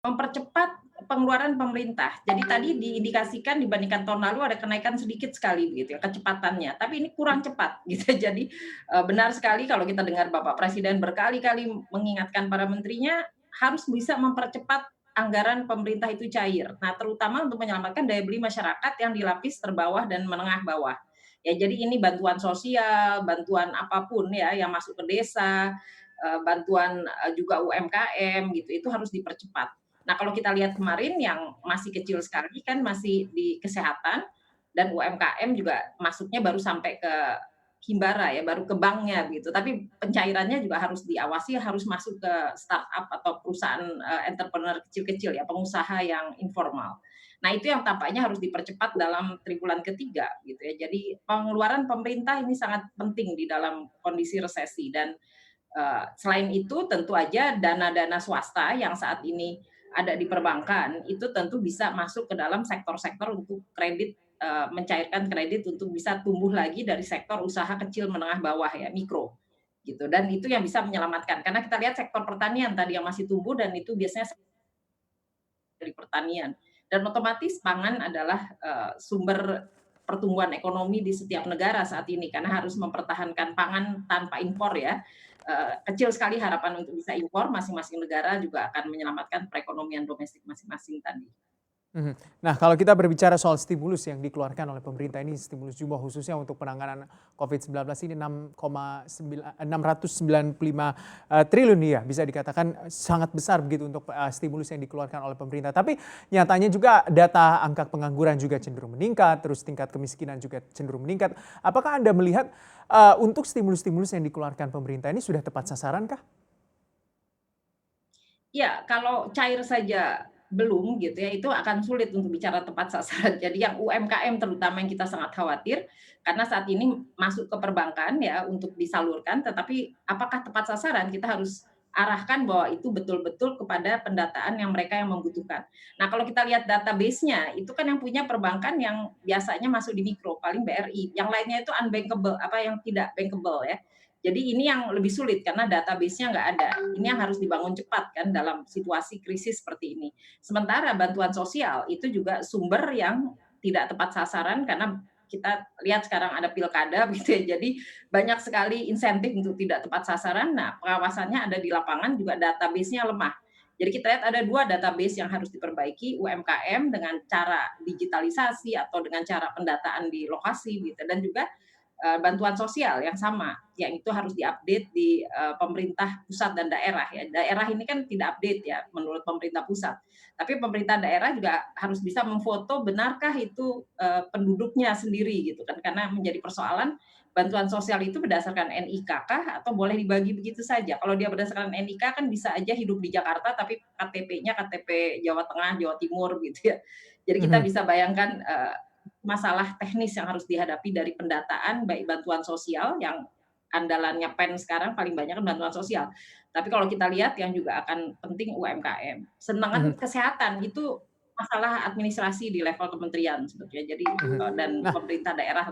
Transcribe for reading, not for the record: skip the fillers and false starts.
Mempercepat pengeluaran pemerintah. Jadi tadi diindikasikan dibandingkan tahun lalu ada kenaikan sedikit sekali begitu ya kecepatannya, tapi ini kurang cepat gitu. Jadi, benar sekali kalau kita dengar Bapak Presiden berkali-kali mengingatkan para menterinya harus bisa mempercepat anggaran pemerintah itu cair. Nah, terutama untuk menyelamatkan daya beli masyarakat yang di lapis terbawah dan menengah bawah. Ya, jadi ini bantuan sosial, bantuan apapun ya yang masuk ke desa, bantuan, juga UMKM gitu, itu harus dipercepat. Nah, kalau kita lihat kemarin yang masih kecil sekali kan masih di kesehatan dan UMKM juga masuknya baru sampai ke Himbara ya, baru ke banknya gitu. Tapi pencairannya juga harus diawasi, harus masuk ke startup atau perusahaan, entrepreneur kecil-kecil ya, pengusaha yang informal. Nah, itu yang tampaknya harus dipercepat dalam triwulan ketiga gitu ya. Jadi pengeluaran pemerintah ini sangat penting di dalam kondisi resesi dan selain itu tentu aja dana-dana swasta yang saat ini ada di perbankan, itu tentu bisa masuk ke dalam sektor-sektor untuk kredit, mencairkan kredit untuk bisa tumbuh lagi dari sektor usaha kecil menengah bawah ya, mikro, gitu. Dan itu yang bisa menyelamatkan, karena kita lihat sektor pertanian tadi yang masih tumbuh dan itu biasanya dari pertanian. Dan otomatis pangan adalah, sumber pertumbuhan ekonomi di setiap negara saat ini, karena harus mempertahankan pangan tanpa impor ya. Kecil sekali harapan untuk bisa impor, masing-masing negara juga akan menyelamatkan perekonomian domestik masing-masing tadi. Mhm. Nah, kalau kita berbicara soal stimulus yang dikeluarkan oleh pemerintah ini, stimulus jumlah khususnya untuk penanganan COVID-19 ini 695 triliun ya, bisa dikatakan sangat besar begitu untuk stimulus yang dikeluarkan oleh pemerintah. Tapi nyatanya juga data angka pengangguran juga cenderung meningkat, terus tingkat kemiskinan juga cenderung meningkat. Apakah Anda melihat untuk stimulus-stimulus yang dikeluarkan pemerintah ini sudah tepat sasaran kah? Ya, kalau cair saja belum gitu ya, itu akan sulit untuk bicara tepat sasaran. Jadi yang UMKM terutama yang kita sangat khawatir, karena saat ini masuk ke perbankan ya untuk disalurkan, tetapi apakah tepat sasaran? Kita harus arahkan bahwa itu betul-betul kepada pendataan yang mereka yang membutuhkan. Nah, kalau kita lihat database-nya, itu kan yang punya perbankan yang biasanya masuk di mikro, paling BRI. Yang lainnya itu unbankable, apa yang tidak bankable ya. Jadi ini yang lebih sulit karena database-nya nggak ada. Ini yang harus dibangun cepat kan dalam situasi krisis seperti ini. Sementara bantuan sosial itu juga sumber yang tidak tepat sasaran karena kita lihat sekarang ada pilkada gitu ya. Jadi banyak sekali insentif untuk tidak tepat sasaran. Nah, pengawasannya ada di lapangan juga database-nya lemah. Jadi kita lihat ada dua database yang harus diperbaiki, UMKM dengan cara digitalisasi atau dengan cara pendataan di lokasi gitu dan juga bantuan sosial yang sama, yang itu harus diupdate di, pemerintah pusat dan daerah ya. Daerah ini kan tidak update ya menurut pemerintah pusat, tapi pemerintah daerah juga harus bisa memfoto benarkah itu, penduduknya sendiri gitu kan, karena menjadi persoalan bantuan sosial itu berdasarkan NIK kah atau boleh dibagi begitu saja? Kalau dia berdasarkan NIK kan bisa aja hidup di Jakarta tapi KTP-nya KTP Jawa Tengah, Jawa Timur gitu ya. Jadi kita Mhm. bisa bayangkan, masalah teknis yang harus dihadapi dari pendataan, baik bantuan sosial yang andalannya PEN sekarang paling banyak kan bantuan sosial. Tapi kalau kita lihat yang juga akan penting UMKM. Sedangkan Mhm. kesehatan itu masalah administrasi di level kementerian sebetulnya. Jadi Mhm. dan Nah, pemerintah daerah.